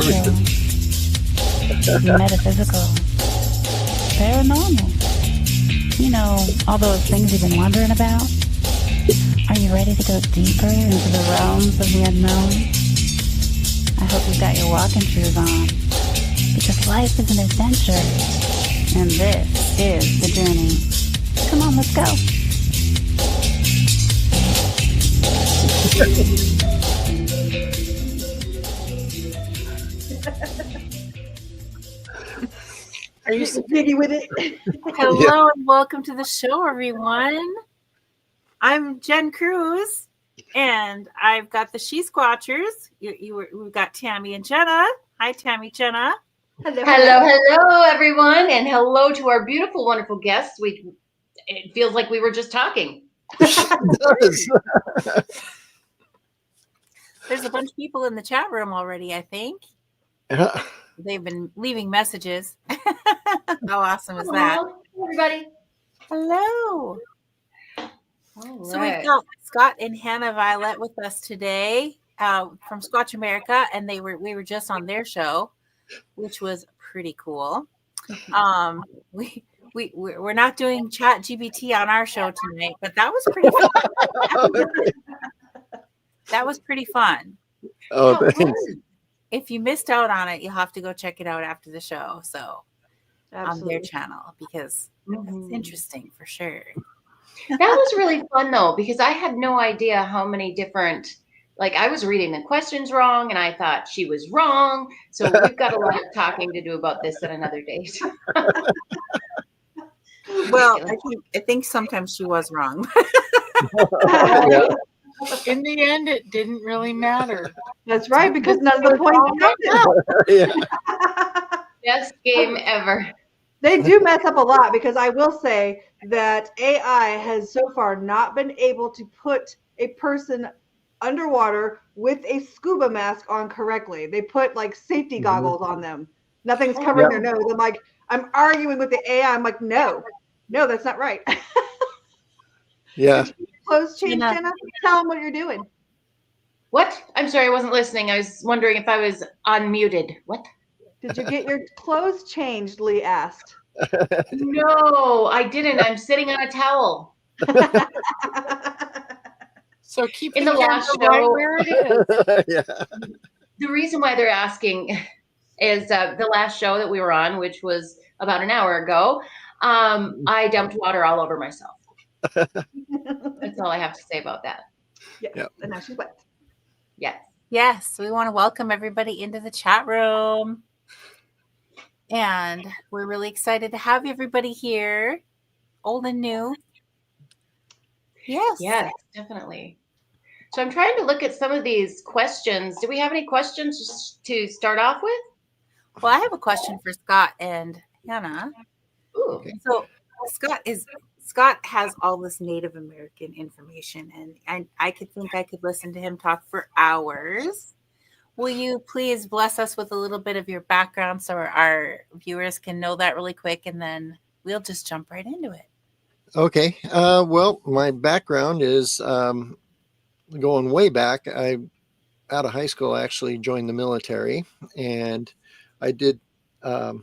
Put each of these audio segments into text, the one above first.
supernatural, metaphysical, paranormal. You know, all those things you've been wondering about. Are you ready to go deeper into the realms of the unknown? I hope you've got your walking shoes on, because life is an adventure, and this is the journey. Come on, let's go. Are you so giddy with it? Hello and welcome to the show, everyone. I'm Jen Cruz, and I've got the She Squatchers. We've got Tammy and Jenna. Hi, Tammy, Jenna. Hello, everyone, and hello to our beautiful, wonderful guests. It feels like we were just talking. There's a bunch of people in the chat room already, I think. Yeah. They've been leaving messages. How awesome is that? Hello, everybody. Hello. All So right. we've got Scot and HannahViolette with us today from Squatch America, and we were just on their show, which was pretty cool. We're not doing Chat GBT on our show tonight, but that was pretty fun. That was pretty fun. Oh, thanks. If you missed out on it, you'll have to go check it out after the show. So on their channel, because it's interesting for sure. That was really fun, though, because I had no idea how many different, like, I was reading the questions wrong, and I thought she was wrong. So we've got a lot of talking to do about this at another date. Well, I think sometimes she was wrong. Yeah. In the end, it didn't really matter. That's right, because none of the points counted. Best game ever. They do mess up a lot, because I will say that AI has so far not been able to put a person underwater with a scuba mask on correctly. They put like safety goggles on them. Nothing's covering their nose. I'm arguing with the AI. I'm like, no, that's not right. Yeah. Clothes change, Jenna. Tell them what you're doing. What? I'm sorry, I wasn't listening. I was wondering if I was unmuted. What? Did you get your clothes changed? Lee asked. No, I didn't. I'm sitting on a towel. So keep In the last camera right show- where it is. Yeah. The reason why they're asking is the last show that we were on, which was about an hour ago, I dumped water all over myself. That's all I have to say about that. Yes. Yep. And now she's wet. Yes. Yes, we want to welcome everybody into the chat room. And we're really excited to have everybody here, old and new. Yes. Yes, definitely. So I'm trying to look at some of these questions. Do we have any questions to start off with? Well, I have a question for Scot and Hannah. Ooh. So Scot has all this Native American information, and I could listen to him talk for hours. Will you please bless us with a little bit of your background so our viewers can know that really quick, and then we'll just jump right into it. Okay. Well, my background is going way back. Out of high school, I actually joined the military, and I did I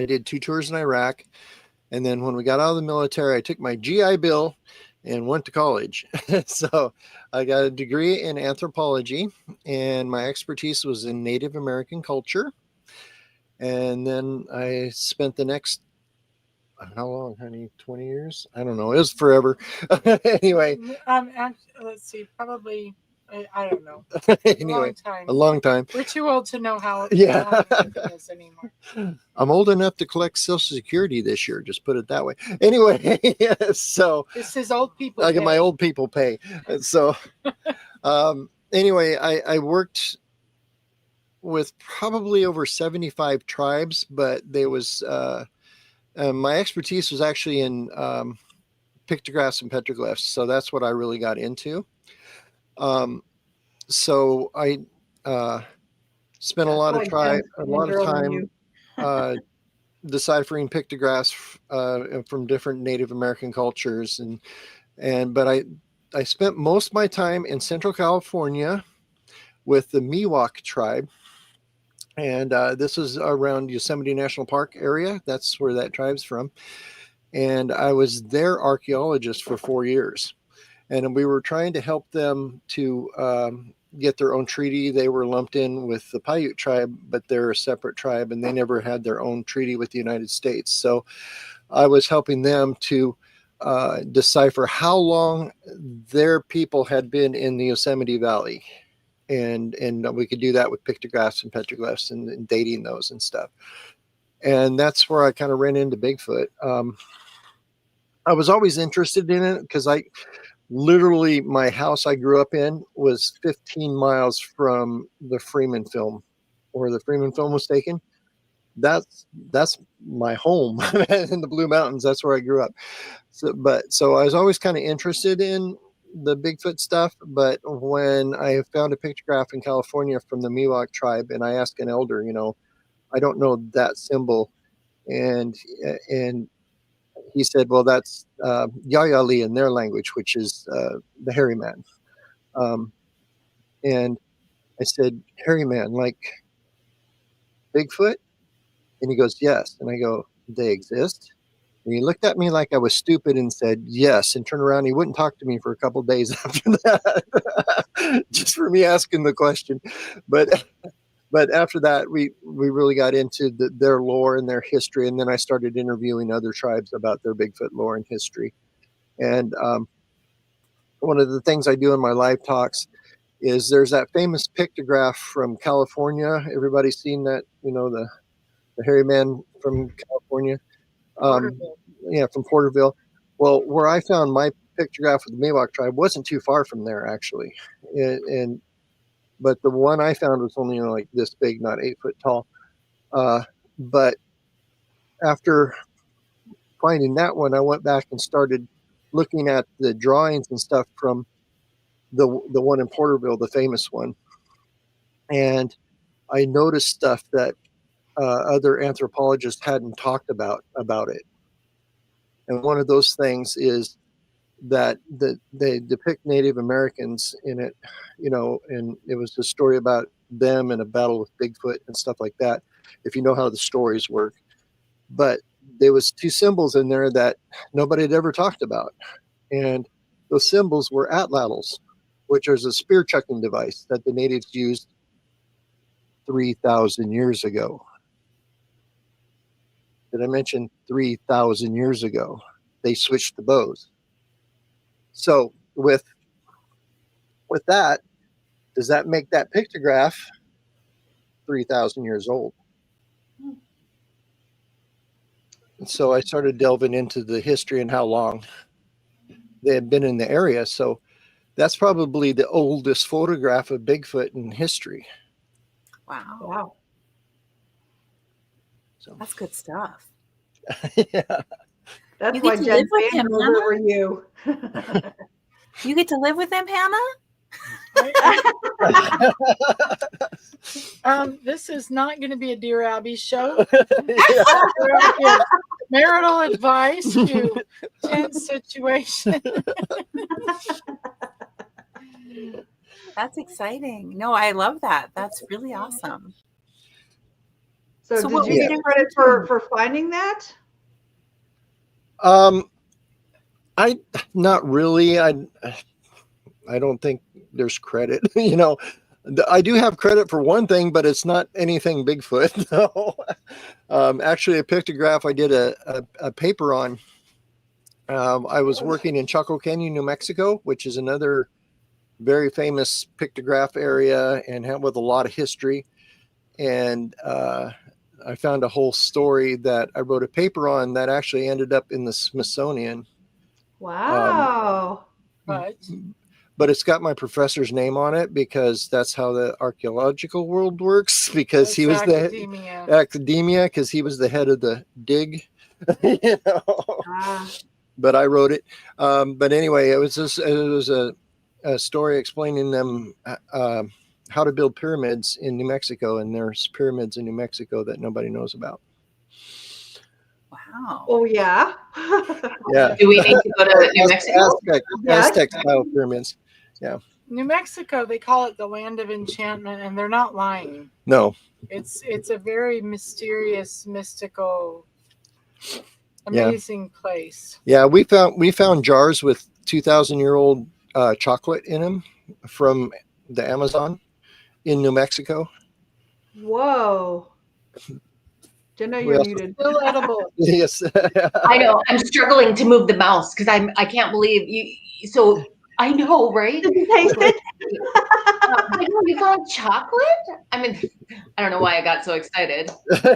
did 2 tours in Iraq. And then when we got out of the military, I took my GI Bill and went to college. So I got a degree in anthropology, and my expertise was in Native American culture. And then I spent the next, how long, honey? 20 years? I don't know. It was forever. Anyway. Let's see, probably, I don't know. Anyway, a long time. We're too old to know how Yeah. long it is anymore. I'm old enough to collect Social Security this year. Just put it that way. Anyway, so This is old people. I get my pay. old people pay. So anyway, I worked with probably over 75 tribes, but there was my expertise was actually in pictographs and petroglyphs. So that's what I really got into. So I spent a lot of time deciphering pictographs from different Native American cultures, but I spent most of my time in Central California with the Miwok tribe. And this is around Yosemite National Park area. That's where that tribe's from. And I was their archaeologist for 4 years. And we were trying to help them to get their own treaty. They were lumped in with the Paiute tribe, but they're a separate tribe, and they never had their own treaty with the United States. So I was helping them to decipher how long their people had been in the Yosemite Valley. And we could do that with pictographs and petroglyphs and dating those and stuff. And that's where I kind of ran into Bigfoot. I was always interested in it because literally my house I grew up in was 15 miles from the Freeman film, where the Freeman film was taken. That's my home in the Blue Mountains. That's where I grew up. So I was always kind of interested in the Bigfoot stuff. But when I found a pictograph in California from the Miwok tribe, and I asked an elder, I don't know that symbol, and he said, well, that's Yayali in their language, which is the hairy man. And I said, hairy man, like Bigfoot? And he goes, yes. And I go, they exist? And he looked at me like I was stupid and said, yes, and turned around. He wouldn't talk to me for a couple of days after that, just for me asking the question. But after that, we really got into their lore and their history. And then I started interviewing other tribes about their Bigfoot lore and history. And one of the things I do in my live talks is there's that famous pictograph from California. Everybody's seen that, the hairy man from California. From Porterville. Well, where I found my pictograph of the Miwok tribe wasn't too far from there, actually. But the one I found was only like this big, not 8 foot tall. But after finding that one, I went back and started looking at the drawings and stuff from the one in Porterville, the famous one. And I noticed stuff that other anthropologists hadn't talked about it. And one of those things is that they depict Native Americans in it, and it was a story about them in a battle with Bigfoot and stuff like that, if you know how the stories work. But there was 2 symbols in there that nobody had ever talked about. And those symbols were atlatls, which is a spear chucking device that the natives used 3,000 years ago. Did I mention 3,000 years ago? They switched the bows. So with that, does that make that pictograph 3,000 years old? And so I started delving into the history and how long they had been in the area. So that's probably the oldest photograph of Bigfoot in history. Wow. So That's good stuff. yeah. That's You why get to Jen live with him, Van Hannah? over you. You get to live with them, Hannah? This is not going to be a Dear Abby show. Yeah. Where I give marital advice to tense situation. That's exciting. No, I love that. That's really awesome. So, So what did you were get you credit for finding that? I not really. I don't think there's credit. I do have credit for one thing, but it's not anything Bigfoot. No. Actually, a pictograph I did a paper on. I was working in Chaco Canyon, New Mexico, which is another very famous pictograph area and with a lot of history. And I found a whole story that I wrote a paper on that actually ended up in the Smithsonian. Wow. But it's got my professor's name on it because that's how the archaeological world works, because he was academia, because he was the head of the dig. But I wrote it. But anyway, it was a story explaining them how to build pyramids in New Mexico, and there's pyramids in New Mexico that nobody knows about. Wow. Oh yeah. Yeah. Do we need to go to New Mexico? Aztec style pyramids. Yeah. New Mexico, they call it the land of enchantment, and they're not lying. No. It's a very mysterious, mystical, amazing place. Yeah, we found jars with 2,000-year-old chocolate in them from the Amazon in New Mexico. Whoa. Jenna, We you're also- muted. Still edible. Yes. I know. I'm struggling to move the mouse because I can't believe you. So I know, right? Did you taste it? I know, you found chocolate? I mean, I don't know why I got so excited.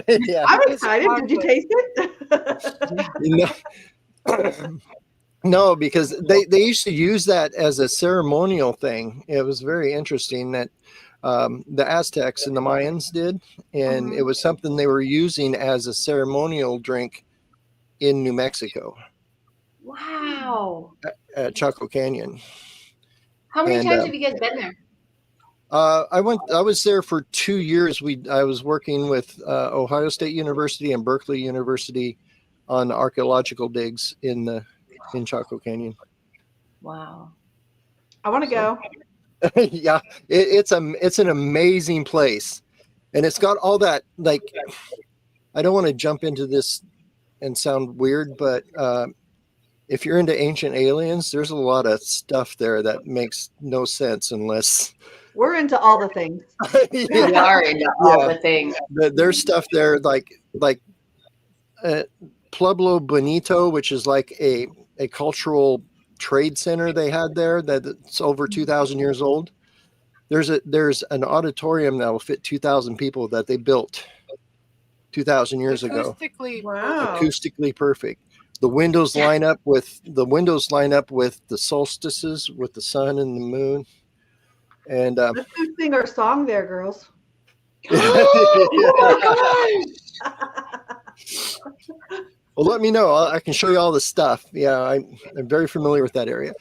Yeah. I'm It's excited. Did you chocolate. taste it? No. No, because they used to use that as a ceremonial thing. It was very interesting that the Aztecs and the Mayans did, and it was something they were using as a ceremonial drink in New Mexico Wow. at Chaco Canyon. How many And, times have you guys been there? I was there for 2 years. I was working with Ohio State University and Berkeley University on archaeological digs in Chaco Canyon. Wow. I want to go. Yeah, it's an amazing place, and it's got all that, like, I don't want to jump into this and sound weird, but if you're into ancient aliens, there's a lot of stuff there that makes no sense unless We're into all the things. We are into all the things. There's stuff there like Pueblo Bonito, which is like a cultural trade center they had there that's over 2,000 years old. There's an auditorium that will fit 2,000 people that they built 2,000 years ago. Wow. Acoustically perfect. The windows line up with the solstices, with the sun and the moon. And Let's go sing our song there, girls. Well, let me know. I can show you all the stuff. Yeah, I'm very familiar with that area.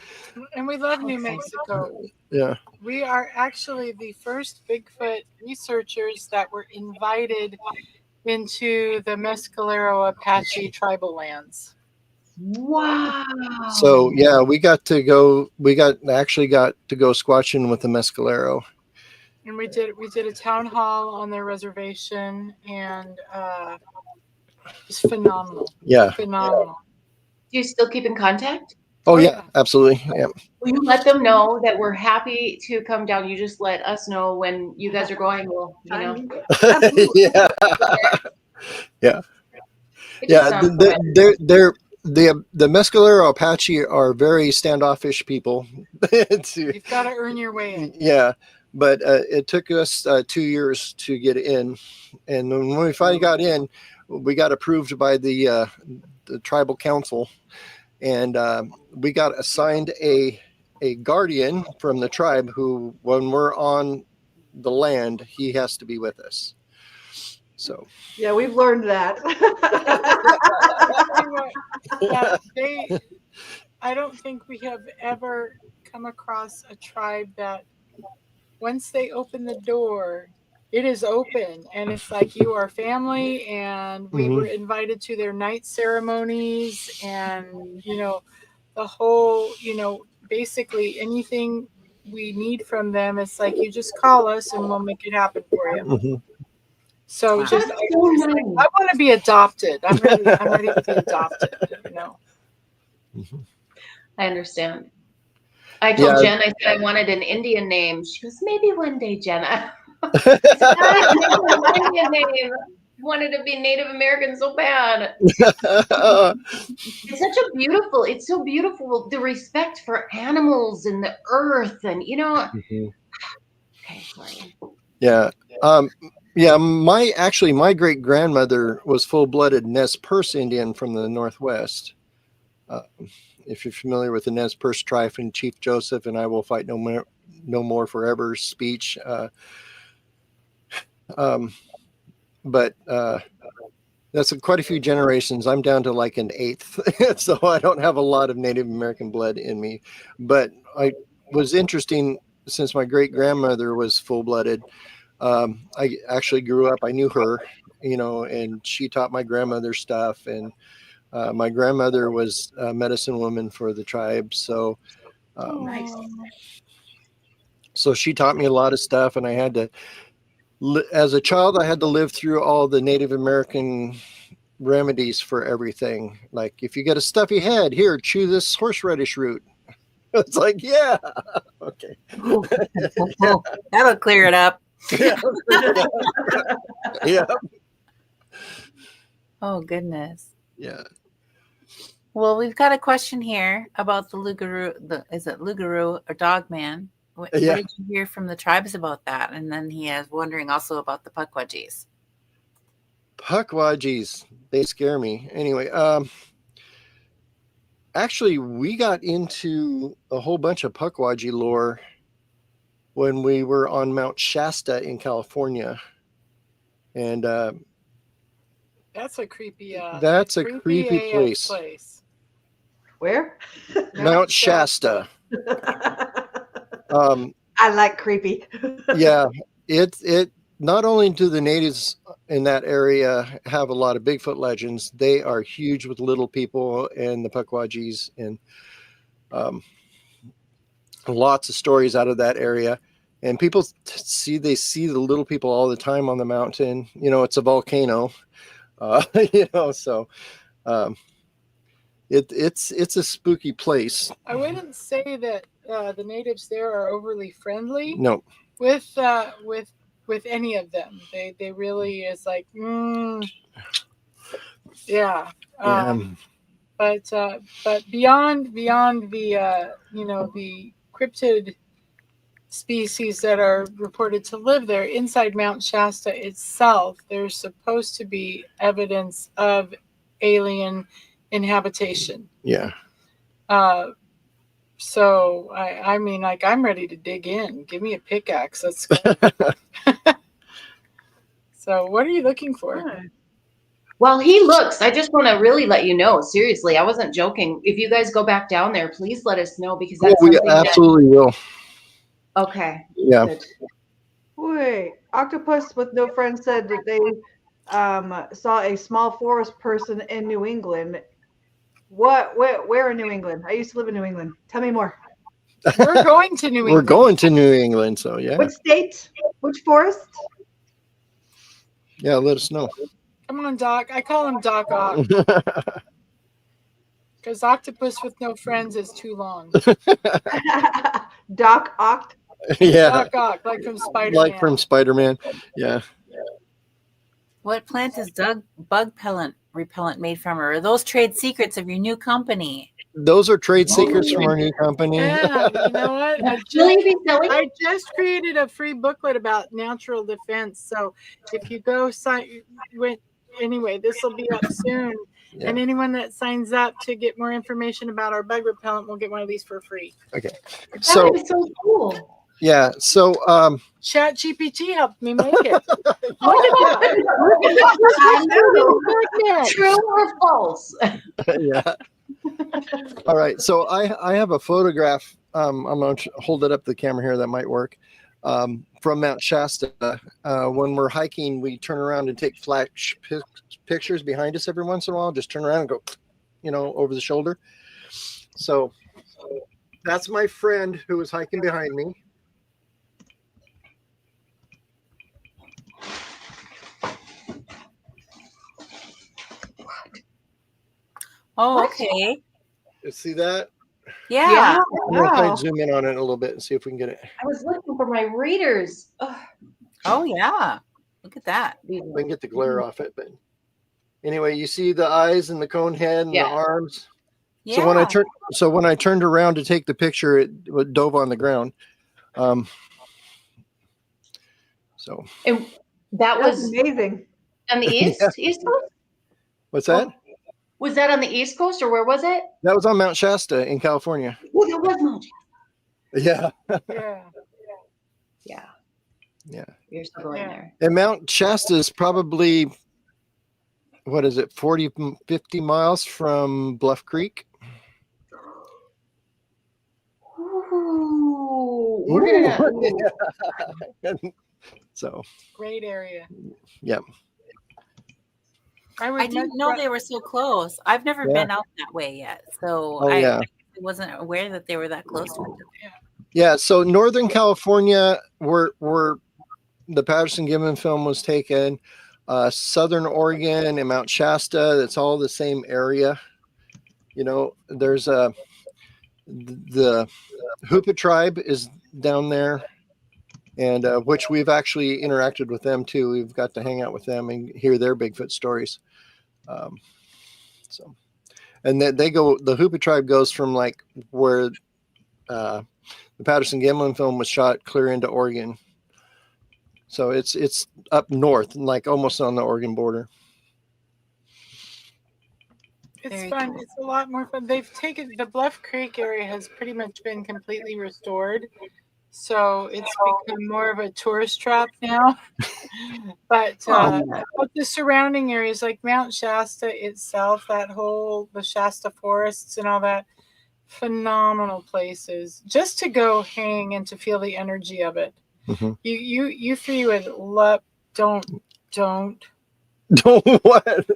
And we love New Mexico. Yeah. We are actually the first Bigfoot researchers that were invited into the Mescalero Apache tribal lands. Wow. So yeah, we got to go squatching with the Mescalero. And we did a town hall on their reservation, and it's phenomenal. Yeah. Phenomenal. Do you still keep in contact? Oh yeah, absolutely. Yeah. Will you let them know that we're happy to come down? You just let us know when you guys are going. We'll, Yeah. Yeah. Yeah. The Mescalero Apache are very standoffish people. You've got to earn your way in. Yeah. But it took us 2 years to get in, and when we finally got in, we got approved by the tribal council, and we got assigned a guardian from the tribe who, when we're on the land, he has to be with us. So yeah, we've learned that. I don't think we have ever come across a tribe that once they open the door, it is open, and it's like you are family. And we were invited to their night ceremonies, and the whole, basically anything we need from them, it's like you just call us and we'll make it happen for you. So I want to be adopted. I'm ready to be adopted. I understand. I told Jen, I said I wanted an Indian name. She goes, maybe one day, Jenna. Indian name. Wanted to be Native American so bad. It's so beautiful. The respect for animals and the earth, and Okay, sorry. Yeah. Yeah, my great grandmother was full-blooded Nez Perce Indian from the Northwest. If you're familiar with the Nez Perce tribe and Chief Joseph and I will fight no more forever speech. But that's quite a few generations. I'm down to like an eighth, so I don't have a lot of Native American blood in me. But I was interesting since my great grandmother was full-blooded. I actually grew up, I knew her, and she taught my grandmother stuff. And my grandmother was a medicine woman for the tribe. So, Nice. So she taught me a lot of stuff, and I had to, as a child, I had to live through all the Native American remedies for everything. Like, if you get a stuffy head, here, chew this horseradish root. It's like, yeah, okay. That'll clear it up. Yeah. Oh, goodness. Yeah. Well, we've got a question here about the Lugaroo. Is it Lugaroo or Dogman? What did you hear from the tribes about that? And then he is wondering also about the Pukwudgies. Pukwudgies, they scare me. Anyway, actually, we got into a whole bunch of Pukwudgie lore when we were on Mount Shasta in California. And that's a creepy place. Where? Mount Shasta. I like creepy. Yeah, it not only do the natives in that area have a lot of Bigfoot legends, they are huge with little people and the Pukwudgies, and lots of stories out of that area. And people see the little people all the time on the mountain. You know, it's a volcano. You know, so it's a spooky place. I wouldn't say that the natives there are overly friendly. No. With any of them, they really is like, yeah. But beyond the the cryptid species that are reported to live there, inside Mount Shasta itself, there's supposed to be evidence of alien inhabitation. Yeah. So I mean, like, I'm ready to dig in. Give me a pickaxe. Let's go. So what are you looking for? Well, he looks, I just want to really let you know, seriously, I wasn't joking. If you guys go back down there, please let us know, because that's we absolutely will. Okay. Yeah. Good. Wait, Octopus with No Friends said that they saw a small forest person in New England. Where in New England? I used to live in New England. Tell me more. We're going to New England. We're going to New England, so yeah. Which state? Which forest? Yeah, let us know. Come on, Doc. I call him Doc Ock. Because Octopus with No Friends is too long. Doc Ock? Yeah. Doc Ock, like from Spider-Man. Like from Spider-Man, yeah. What plant is bug repellent made from, or are those trade secrets of your new company? Those are trade secrets from our new company. Yeah, you know what? I just created a free booklet about natural defense. So if you go anyway, this will be up soon. Yeah. And anyone that signs up to get more information about our bug repellent will get one of these for free. Okay. That is so cool. Yeah. So ChatGPT helped me make it. True or false? Yeah. All right. So I have a photograph. I'm going to hold it up to the camera here. That might work. From Mount Shasta. When we're hiking, we turn around and take flash pictures behind us every once in a while. Just turn around and go, over the shoulder. So that's my friend who was hiking behind me. Oh, okay. You see that? Yeah. I'm going to try to zoom in on it a little bit and see if we can get it. I was looking for my readers. Ugh. Oh, yeah. Look at that. We can get the glare off it, but anyway, you see the eyes and the cone head and the arms. Yeah. So when I turned around to take the picture, it dove on the ground. And that was amazing. On the east coast? What's that? Was that on the East Coast, or where was it? That was on Mount Shasta in California. Oh, that was Mount Shasta. Yeah. Yeah. You're still going there. And Mount Shasta is probably, 40, 50 miles from Bluff Creek? Ooh. We're gonna. So. Great area. Yep. I didn't know they were so close. I've never been out that way yet, so I wasn't aware that they were that close to each other. Yeah, so Northern California, where the Patterson-Gimlin film was taken, Southern Oregon and Mount Shasta, it's all the same area. You know, there's the Hoopa tribe is down there, and which we've actually interacted with them too. We've got to hang out with them and hear their Bigfoot stories. So, and they go, the Hoopa tribe goes from like where the Patterson-Gimlin film was shot clear into Oregon. So it's up north, like almost on the Oregon border. It's Very fun. cool. It's a lot more fun. They've taken the Bluff Creek area has pretty much been completely restored, so it's become more of a tourist trap now. But the surrounding areas like Mount Shasta itself, the Shasta forests and all that, phenomenal places just to go hang and to feel the energy of it. Mm-hmm. You three would love. Don't. Don't what?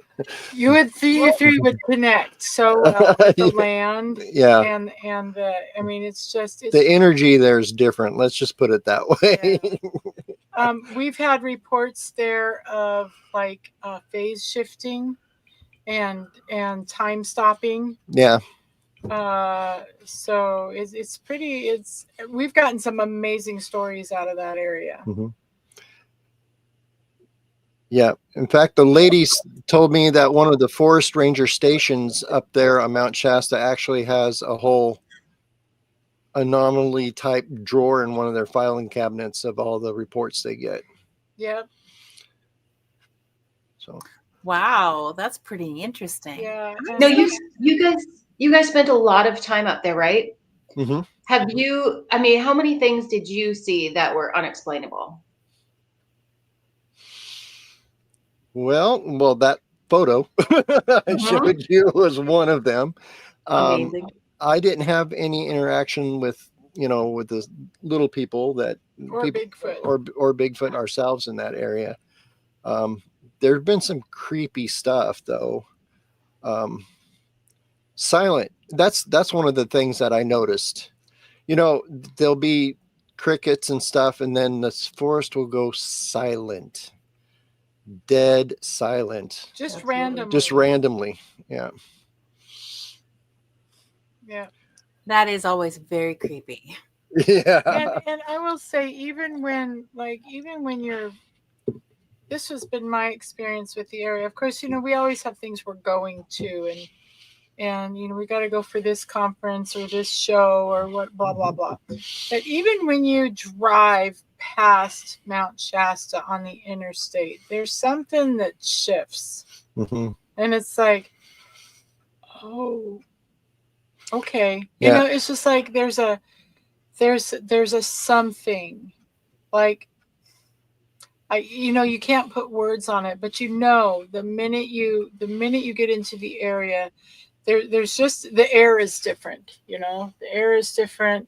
You three would connect so well with the land. Yeah. And the, I mean, it's the energy there's different. Let's just put it that way. Yeah. We've had reports there of like phase shifting and time stopping. Yeah. So we've gotten some amazing stories out of that area. Mm-hmm. Yeah. In fact, the ladies told me that one of the forest ranger stations up there on Mount Shasta actually has a whole anomaly type drawer in one of their filing cabinets of all the reports they get. Yep. So. Wow, that's pretty interesting. Yeah. No, you guys spent a lot of time up there, right? Mm-hmm. Have you? I mean, how many things did you see that were unexplainable? Well, that photo I showed you was one of them. Amazing. I didn't have any interaction with the little people Bigfoot or Bigfoot ourselves in that area. There's been some creepy stuff though. Silent. That's one of the things that I noticed. There'll be crickets and stuff, and then the forest will go silent. Dead silent. Just randomly. Yeah. That is always very creepy. Yeah. And I will say, even when you're, this has been my experience with the area. Of course, we always have things we're going to, and we got to go for this conference or this show or what, blah blah blah. But even when you drive past Mount Shasta on the interstate, there's something that shifts. Mm-hmm. And it's like, oh, okay. Yeah. It's just like there's a something, like, you can't put words on it, but the minute you get into the area, there's just, the air is different. The air is different.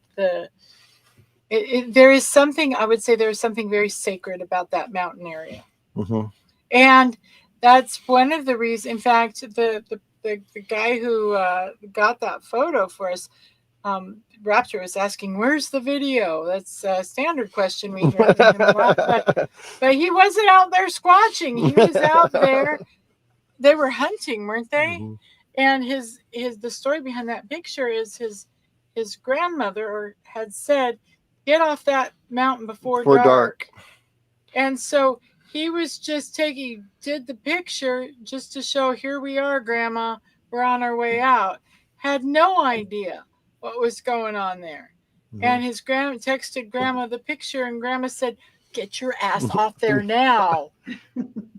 There is something, I would say there is something very sacred about that mountain area. Mm-hmm. And that's one of the reasons. In fact, the guy who got that photo for us, Raptor, was asking, "Where's the video?" That's a standard question we hear from him a lot. But he wasn't out there squatching. He was out there. They were hunting, weren't they? Mm-hmm. And the story behind that picture is his grandmother had said, "Get off that mountain before dark." And so he was just did the picture just to show, here we are, Grandma, we're on our way out. Had no idea what was going on there. Mm-hmm. And his grandma texted Grandma the picture, and Grandma said, "Get your ass off there now."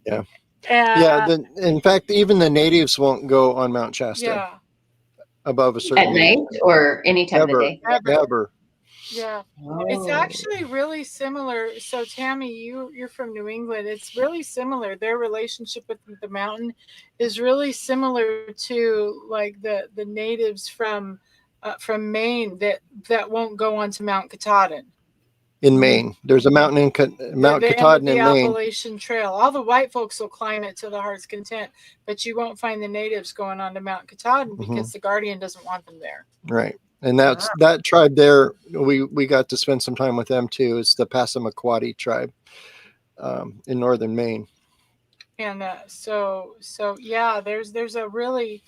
Yeah. In fact, even the natives won't go on Mount Shasta. Yeah. Above a certain at night or any time of the day. Ever. Yeah. It's actually really similar. So Tammy, you're from New England. It's really similar. Their relationship with the mountain is really similar to like the natives from Maine that won't go onto Mount Katahdin. In Maine, there's a mountain in Mount Katahdin in Maine. The Appalachian Trail. All the white folks will climb it to the heart's content, but you won't find the natives going onto Mount Katahdin because the Guardian doesn't want them there. Right. And that tribe there, we got to spend some time with them too. It's the Passamaquoddy tribe in northern Maine. And so yeah, there's a really,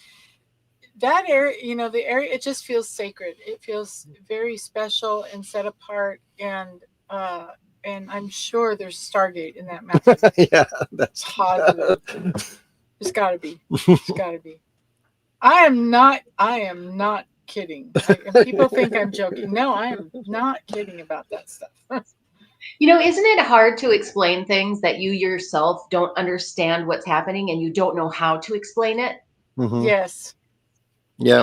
that area, you know, the area, it just feels sacred. It feels very special and set apart, and I'm sure there's Stargate in that mountain. Yeah, that's positive. It's got to be. It's got to be. I am not kidding. People think I'm joking. No, I am not kidding about that stuff. You know, isn't it hard to explain things that you yourself don't understand what's happening and you don't know how to explain it? Mm-hmm. Yes. Yeah.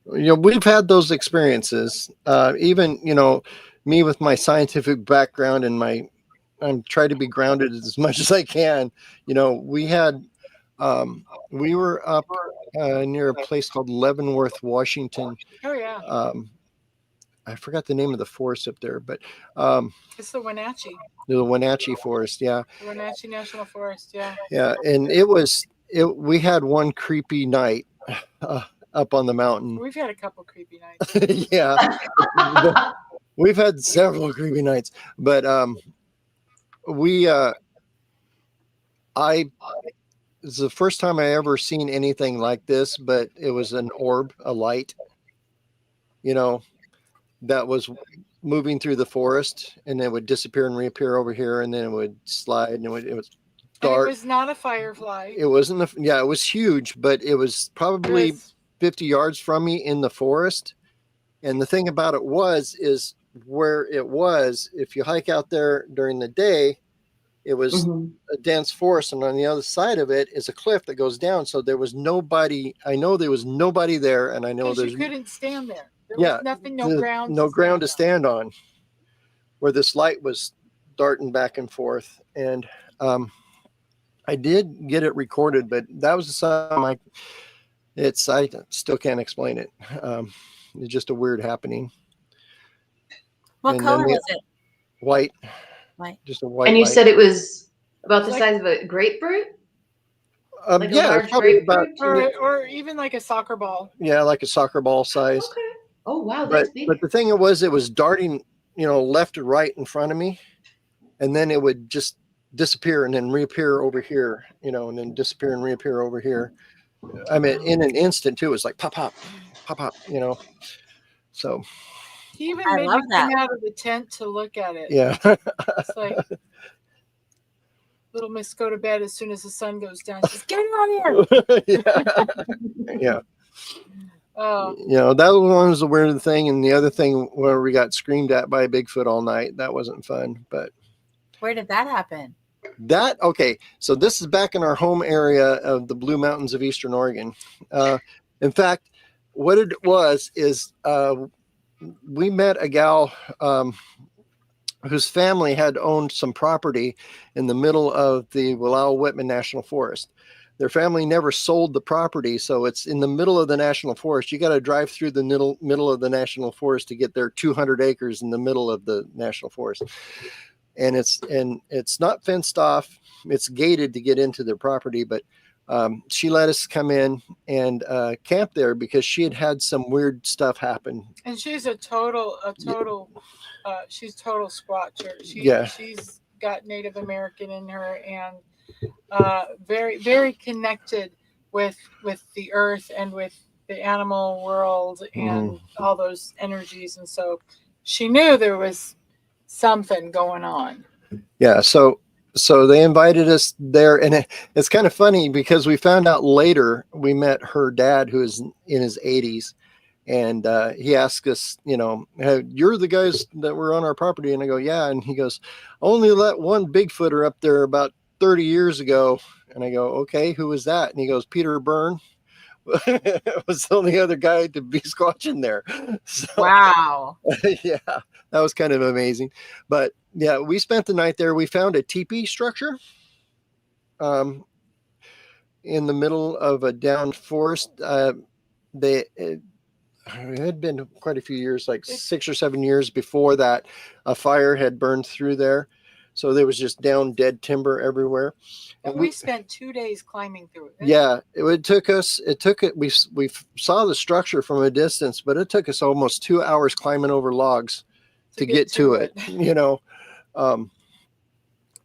You know, we've had those experiences. Even, you know, me with my scientific background and I'm trying to be grounded as much as I can. You know, we were up near a place called Leavenworth, Washington. Oh yeah. I forgot the name of the forest up there, but it's the Wenatchee. The Wenatchee Forest, yeah. The Wenatchee National Forest, yeah. Yeah, and we had one creepy night up on the mountain. We've had a couple creepy nights. Yeah. We've had several creepy nights, but it's the first time I ever seen anything like this, but it was an orb, a light, you know, that was moving through the forest, and it would disappear and reappear over here, and then it would slide, and it was dark. And it was not a firefly. It wasn't it was huge, but it was probably 50 yards from me in the forest. And the thing about it is where it was, if you hike out there during the day, it was a dense forest, and on the other side of it is a cliff that goes down. So there was nobody. I know there was nobody there, and I know you couldn't stand there. There was nothing, no ground to stand on, where this light was darting back and forth. And I did get it recorded, but that was the time I still can't explain it. It's just a weird happening. What color was it? White. White. Just a white. And you light. said it was about the size of a grapefruit? Like yeah, probably about, or even like a soccer ball. Yeah, like a soccer ball size. Okay. Oh wow, that's big. But the thing it was darting, you know, left to right in front of me, and then it would just disappear and then reappear over here, you know, and then disappear and reappear over here. I mean, in an instant too. It's like pop, pop, pop, pop, you know. So he even made me come out of the tent to look at it. Yeah. It's like little Miss go to bed as soon as the sun goes down. She's get out here. Yeah. You know, that one was the weird thing, and the other thing where we got screamed at by a Bigfoot all night, that wasn't fun. But where did that happen? Okay, so this is back in our home area of the Blue Mountains of Eastern Oregon. In fact, what it was is we met a gal whose family had owned some property in the middle of the Wallowa-Whitman National Forest. Their family never sold the property, so it's in the middle of the national forest. You got to drive through the middle of the national forest to get there. 200 acres in the middle of the national forest, and it's not fenced off. It's gated to get into their property, but she let us come in and camp there because she had some weird stuff happen. And she's she's total Squatcher. She's got Native American in her, and very, very connected with the earth and with the animal world and all those energies. And so she knew there was something going on. Yeah. So they invited us there, and it's kind of funny because we found out later we met her dad, who is in his 80s. And he asked us, you know, hey, you're the guys that were on our property. And I go, yeah. And he goes, only let one Bigfooter up there about 30 years ago. And I go, okay, who was that? And he goes, Peter Byrne. Was the only other guy to be squatching there. So, wow. Yeah, that was kind of amazing. But yeah, we spent the night there. We found a teepee structure in the middle of a downed forest. It had been quite a few years, like 6 or 7 years before that, a fire had burned through there. So there was just down dead timber everywhere. And we spent 2 days climbing through it. Yeah, we saw the structure from a distance, but it took us almost 2 hours climbing over logs to get to it.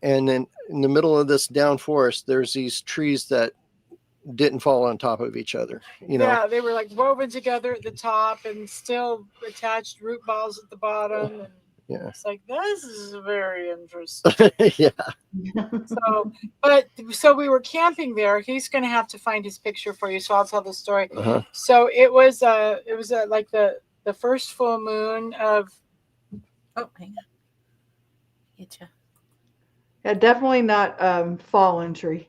And then in the middle of this down forest, there's these trees that didn't fall on top of each other. Yeah, they were like woven together at the top and still attached root balls at the bottom. And yeah, it's like, this is very interesting. Yeah. So we were camping there. He's going to have to find his picture for you, so I'll tell the story. Uh-huh. So it was like the first full moon of. Oh, hang on. Get you. Yeah, definitely not fallen tree.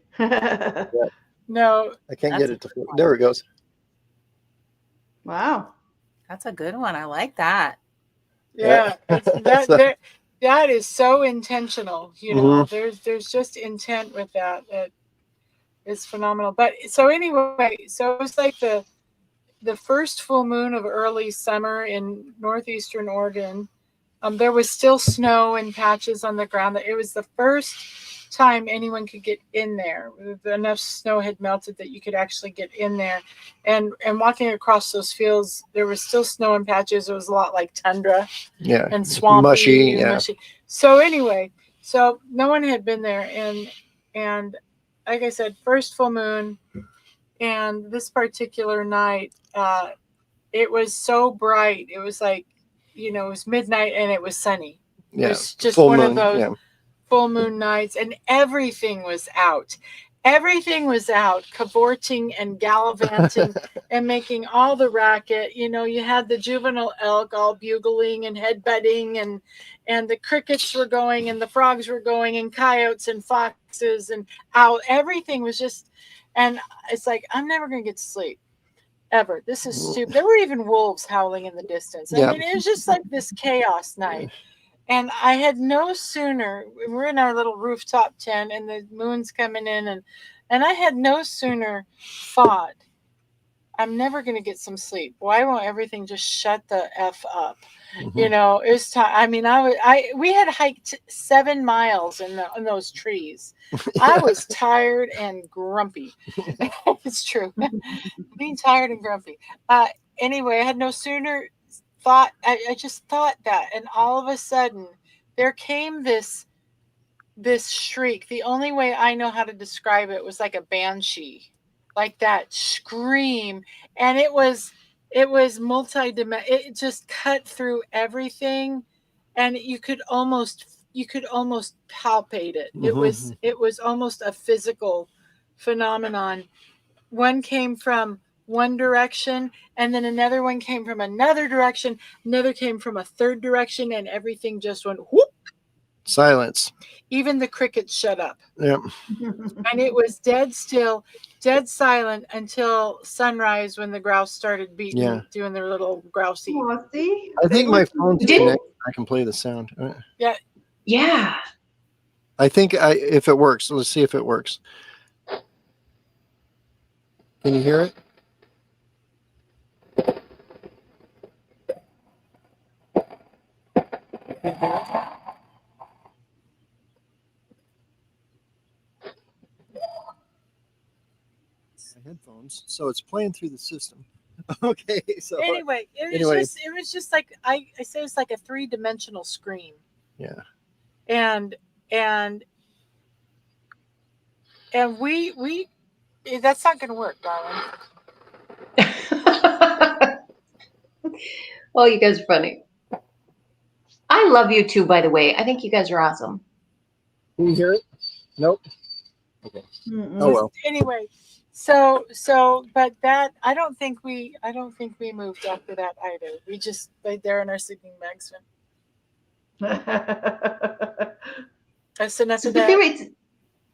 No, I can't get it to. There it goes. Wow, That's a good one. I like that. yeah, that is so intentional. There's just intent with that. That is phenomenal. But so anyway, so it was like the first full moon of early summer in northeastern Oregon. There was still snow and patches on the ground. It was the first time anyone could get in there. Enough snow had melted that you could actually get in there. And walking across those fields, there was still snow and patches. It was a lot like tundra and swampy. Mushy. So anyway, so no one had been there. And like I said, first full moon. And this particular night, it was so bright. It was like, it was midnight and it was sunny. Yeah, it was just full one moon, of those full moon nights, and everything was out. Everything was out, cavorting and gallivanting and making all the racket. You had the juvenile elk all bugling and headbutting, and the crickets were going, and the frogs were going, and coyotes and foxes and owl. Everything was just, and it's like, I'm never going to get to sleep. Ever. This is stupid. There were even wolves howling in the distance. I mean, it was just like this chaos night. And I had no sooner, we're in our little rooftop tent and the moon's coming in, and I had no sooner thought, I'm never going to get some sleep. Why won't everything just shut the F up? Mm-hmm. It was time. I mean, we had hiked 7 miles in those trees. I was tired and grumpy. It's true. Being tired and grumpy. Anyway, I had no sooner thought, I just thought that, and all of a sudden there came this shriek. The only way I know how to describe it was like a banshee, like that scream, and it was multi-dimensional. It just cut through everything, and you could almost palpate it. Mm-hmm. It was almost a physical phenomenon. One came from one direction, and then another one came from another direction, another came from a third direction, and everything just went whoop. Silence. Even the crickets shut up. Yep. And it was dead still, dead silent until sunrise, when the grouse started beating, doing their little grousey. Oh, see? I think my phone's connected. I can play the sound. Yeah. I think if it works, let's see if it works. Can you hear it? Headphones, so it's playing through the system. Okay, so anyway, it was just like I say, it's like a 3-dimensional scream. Yeah. And we that's not going to work, darling. Oh, you guys are funny. I love you too, by the way. I think you guys are awesome. Can you hear it? Nope. Okay. Mm-mm. Oh well. Anyway, so but that I don't think we moved after that either. We just laid there in our sleeping bags. That's enough of that.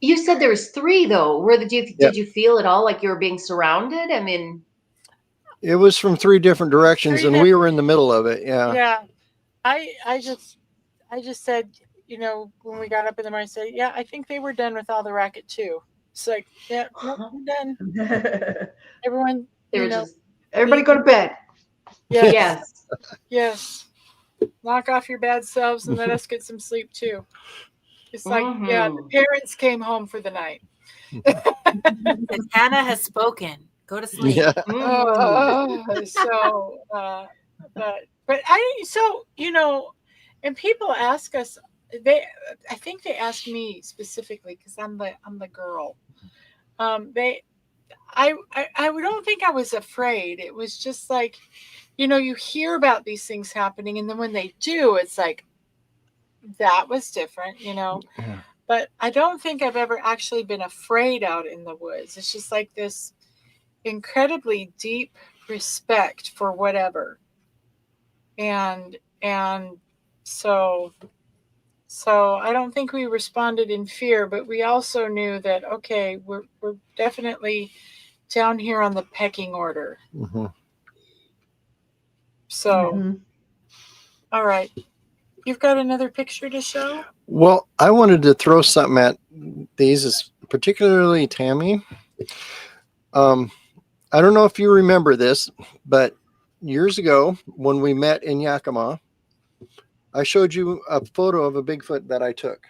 You said there was 3 though. Did you feel at all like you were being surrounded? I mean, it was from 3 different directions, and we were in the middle of it. Yeah. Yeah. I just said, when we got up in the morning, I said, yeah, I think they were done with all the racket too. It's like, yeah, nope, we're done. Everyone, everybody go to bed. Yes. Knock off your bad selves and let us get some sleep too. It's like, yeah, the parents came home for the night. Because Hannah has spoken. Go to sleep. Yeah. But and people ask us, I think they ask me specifically because I'm the girl. I don't think I was afraid. It was just like, you hear about these things happening, and then when they do, it's like, that was different, Yeah. But I don't think I've ever actually been afraid out in the woods. It's just like this incredibly deep respect for whatever. And so I don't think we responded in fear, but we also knew that, okay, we're definitely down here on the pecking order. Mm-hmm. So, all right. You've got another picture to show? Well, I wanted to throw something at these, particularly Tammy. I don't know if you remember this, but years ago when we met in Yakima, I showed you a photo of a Bigfoot that I took.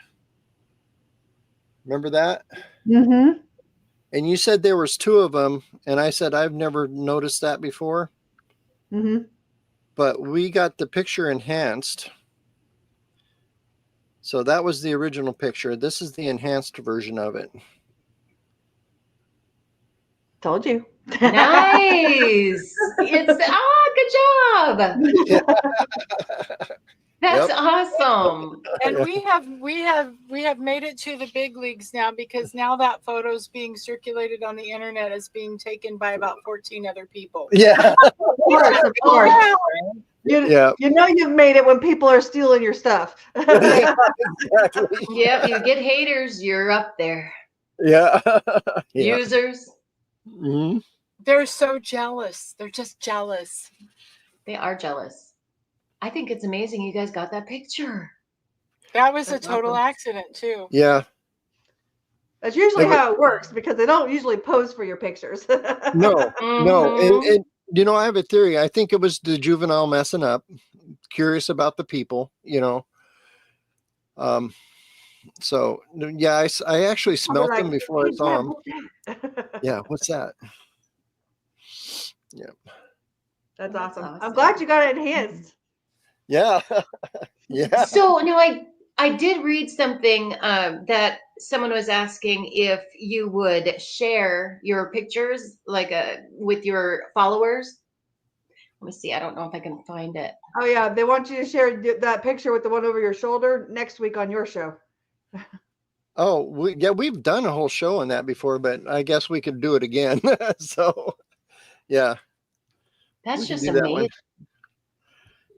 Remember that? Mm-hmm. And you said there was 2 of them, and I said I've never noticed that before. Mm-hmm. But we got the picture enhanced. So that was the original picture. This is the enhanced version of it. Told you. Nice. Good job. That's awesome. And we have made it to the big leagues now, because now that photo's being circulated on the internet as being taken by about 14 other people. Yeah. Of course. You know you've made it when people are stealing your stuff. Exactly. Yep, you get haters, you're up there. Yeah. Users. Mm-hmm. They're so jealous. They're just jealous. They are jealous. I think it's amazing you guys got that picture. That was a total accident too. Yeah. That's usually how it works, because they don't usually pose for your pictures. No. And I have a theory. I think it was the juvenile messing up, curious about the people, So yeah, I actually smelt them before I saw them. Yeah, what's that? Yeah, that's awesome. I'm glad you got it enhanced. Yeah. Yeah. So now I did read something that someone was asking if you would share your pictures with your followers. Let me see. I don't know if I can find it. Oh yeah, they want you to share that picture with the one over your shoulder next week on your show. Oh, we've done a whole show on that before, but I guess we could do it again. So, yeah. That's just amazing.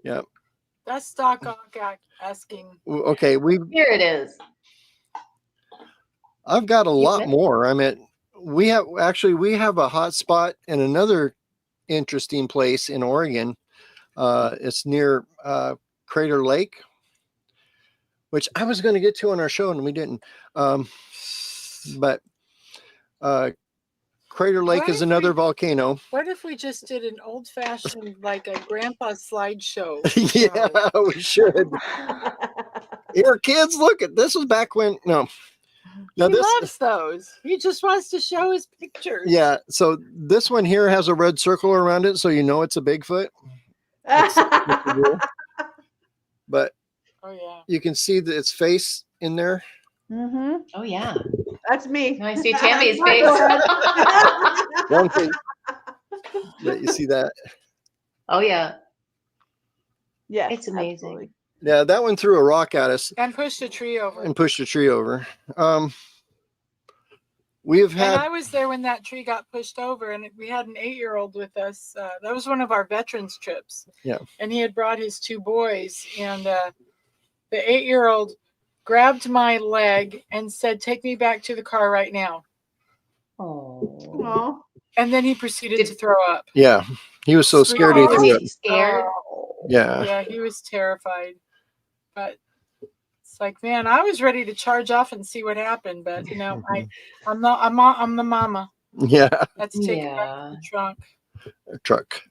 Yeah. That's Doc Ock asking. Okay, here it is. I've got a lot more. I mean, we have a hot spot in another interesting place in Oregon. It's near Crater Lake, which I was going to get to on our show and we didn't. But Crater Lake is another volcano. What if we just did an old-fashioned, like a grandpa slideshow? Yeah, we should. Here, kids, look at this. Was back when He loves those. He just wants to show his pictures. Yeah. So this one here has a red circle around it, so you know it's a Bigfoot. But you can see its face in there. Mm-hmm. Oh yeah, that's me. I see Tammy's face. One face. But you see that? Oh yeah. Yeah, it's amazing. Absolutely. Yeah, that one threw a rock at us and pushed a tree over. We've had. And I was there when that tree got pushed over, and we had an 8-year-old with us. That was one of our veterans trips. Yeah. And he had brought his 2 boys, and the 8-year-old grabbed my leg and said, "Take me back to the car right now." Oh. And then he proceeded to throw up. Yeah, he was so scared he threw up. Scared. Yeah. Yeah, he was terrified. But it's like, man, I was ready to charge off and see what happened, but I'm the mama. Yeah. Let's take it back to the truck.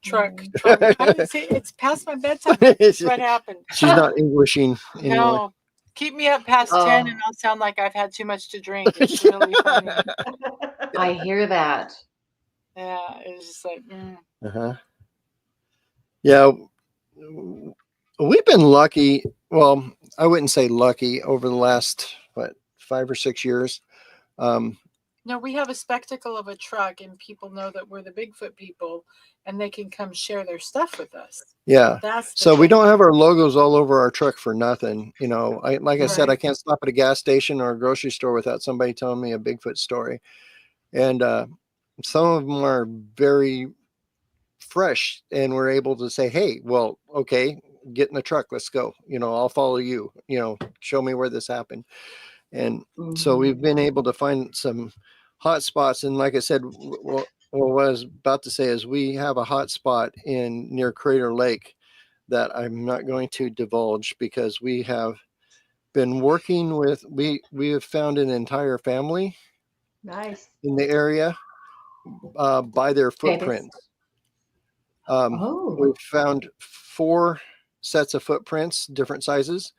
I didn't say it's past my bedtime. That's what happened. She's not Englishing anymore. No. Keep me up past 10 and I'll sound like I've had too much to drink. It's really funny. I hear that. Yeah, it's just like, Yeah, we've been lucky. Well, I wouldn't say lucky over the last, 5 or 6 years. No, we have a spectacle of a truck and people know that we're the Bigfoot people and they can come share their stuff with us. Yeah. That's the So we thing. don't have our logos all over our truck for nothing. You know, like I said, I Right. can't stop at a gas station or a grocery store without somebody telling me a Bigfoot story. And some of them are very fresh, and we're able to say, hey, well, okay, get in the truck, let's go. You know, I'll follow you. You know, show me where this happened. And so we've been able to find some hot spots. And like I said, what I was about to say is we have a hot spot near Crater Lake that I'm not going to divulge, because we have been working with, we have found an entire family Nice. in the area by their footprints. We've found 4 sets of footprints, different sizes,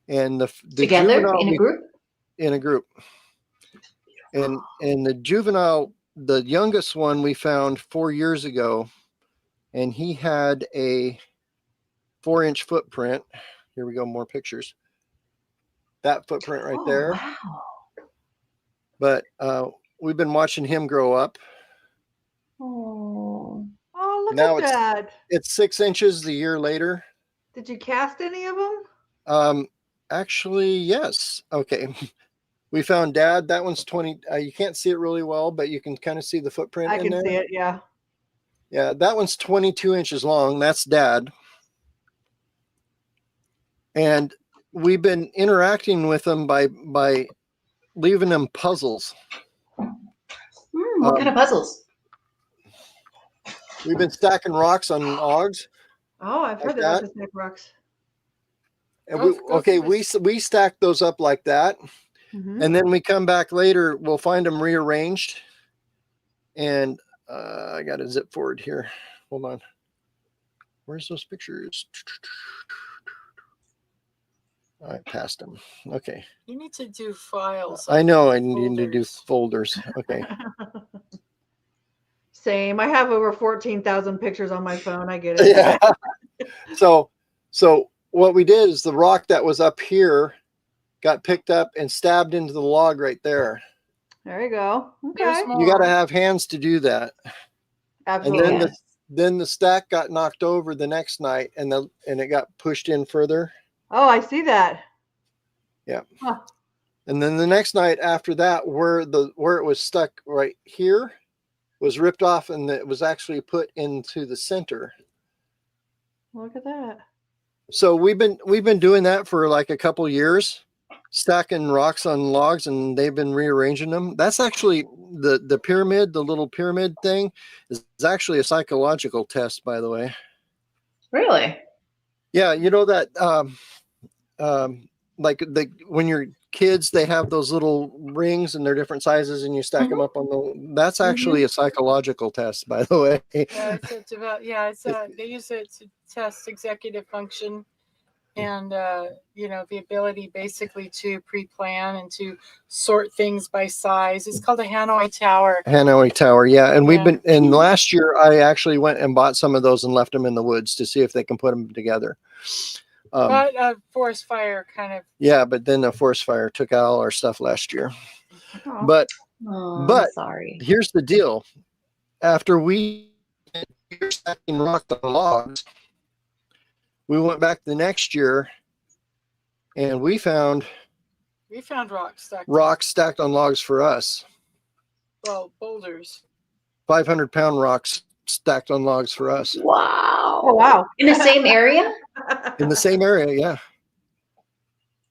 and the Together juvenile in a group? in a group. And the juvenile, the youngest one we found 4 years ago, and he had a 4-inch footprint. Here we go, more pictures. That footprint right there. Wow. But we've been watching him grow up. Oh. Oh, look Now at that. It's 6 inches a year later. Did you cast any of them? Actually, yes. Okay. We found Dad. That one's 20. You can't see it really well, but you can kind of see the footprint. I in can there. see it, yeah. Yeah, that one's 22 inches long. That's Dad. And we've been interacting with them by leaving them puzzles. What kind of puzzles? We've been stacking rocks on logs. Oh, I've heard Like they like that? to stack rocks. And Go through we stack those up like that. Mhm. And then we come back later, we'll find them rearranged. And I got a zip forward here. Hold on. Where's those pictures? I passed them. Okay. You need to do files. I know I need to do folders. Okay. Same. I have over 14,000 pictures on my phone. I get it. Yeah. So what we did is the rock that was up here got picked up and stabbed into the log right there. There you go. There's Okay. more. You got to have hands to do that. Absolutely. And then the stack got knocked over the next night, and it got pushed in further. Oh, I see that. Yeah. Huh. And then the next night after that, where it was stuck right here was ripped off, and it was actually put into the center. Look at that. So we've been doing that for like a couple years, stacking rocks on logs, and they've been rearranging them. That's actually the pyramid, the little pyramid thing is actually a psychological test, by the way. Really? Yeah, you know that like when you're kids, they have those little rings and they're different sizes, and you stack them up on that's actually a psychological test, by the way. They use it to test executive function and the ability basically to pre-plan and to sort things by size. It's called a Hanoi Tower. Hanoi Tower, yeah. And and last year I actually went and bought some of those and left them in the woods to see if they can put them together. But a forest fire kind of. Yeah, but then the forest fire took out all our stuff last year. Oh. But I'm sorry. here's the deal. After we were stacking rocks on logs, we went back the next year and we found rocks stacked on logs for us. Well, boulders. 500-pound rocks stacked on logs for us. Wow. Oh, wow. In the same area? In the same area, yeah.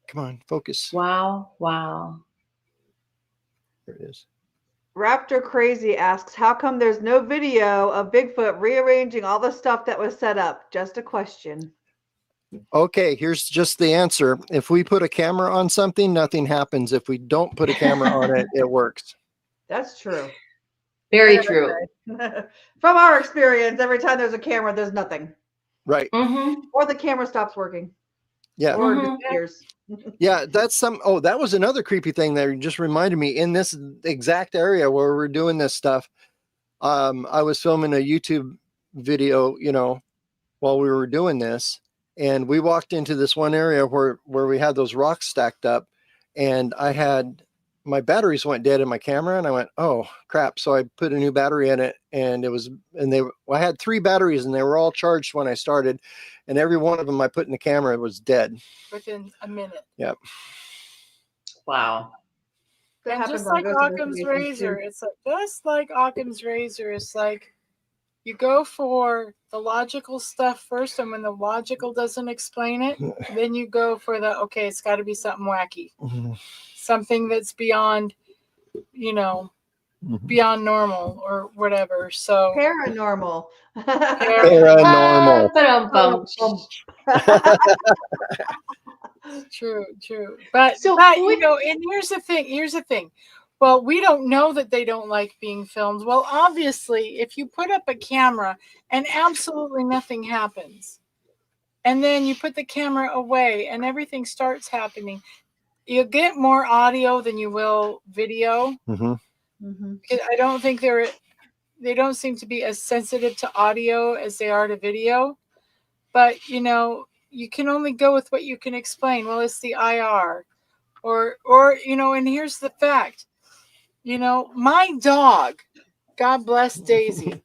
Come on, focus. Wow. There it is. Raptor Crazy asks, how come there's no video of Bigfoot rearranging all the stuff that was set up? Just a question. Okay, here's just the answer. If we put a camera on something, nothing happens. If we don't put a camera on it, it works. That's true. Very true. From our experience, every time there's a camera, there's nothing. Right. Mm-hmm. Or the camera stops working. Yeah. Or Mhm. disappears. Yeah, that's that was another creepy thing that just reminded me in this exact area where we're doing this stuff. I was filming a YouTube video, while we were doing this, and we walked into this one area where we had those rocks stacked up, and my batteries went dead in my camera, and I went, oh crap. So I put a new battery in it, and I had 3 batteries, and they were all charged when I started, and every one of them I put in the camera was dead within a minute. Yep. Wow. That And happens just on like Ghost Occam's Investigations, too. razor, it's like just like Occam's razor. It's like you go for the logical stuff first, and when the logical doesn't explain it, then you go for okay, it's got to be something wacky, something that's beyond, beyond normal or whatever. So Paranormal. Paranormal. Ba-dum-bum. True. But So and here's the thing. Well, we don't know that they don't like being filmed. Well, obviously, if you put up a camera and absolutely nothing happens, and then you put the camera away and everything starts happening, you'll get more audio than you will video. I don't think they don't seem to be as sensitive to audio as they are to video. But, you can only go with what you can explain. Well, it's the IR. Or and here's the fact. My dog, God bless Daisy,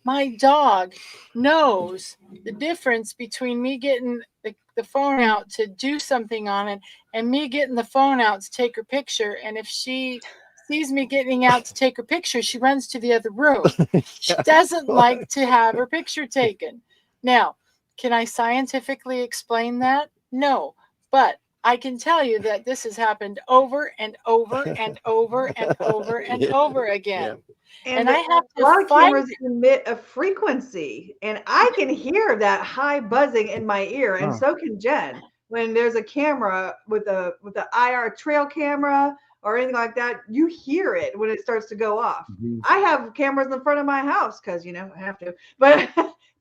my dog knows the difference between me getting the phone out to do something on it and me getting the phone out to take her picture. And if she sees me getting out to take her picture, she runs to the other room. She doesn't like to have her picture taken. Now, can I scientifically explain that? No, but I can tell you that this has happened over and over and over and over and over again. And I have a lot to of fight. cameras emit a frequency, and I can hear that high buzzing in my ear, and so can Jen. When there's a camera with a IR trail camera or anything like that, you hear it when it starts to go off. I have cameras in front of my house because I have to, but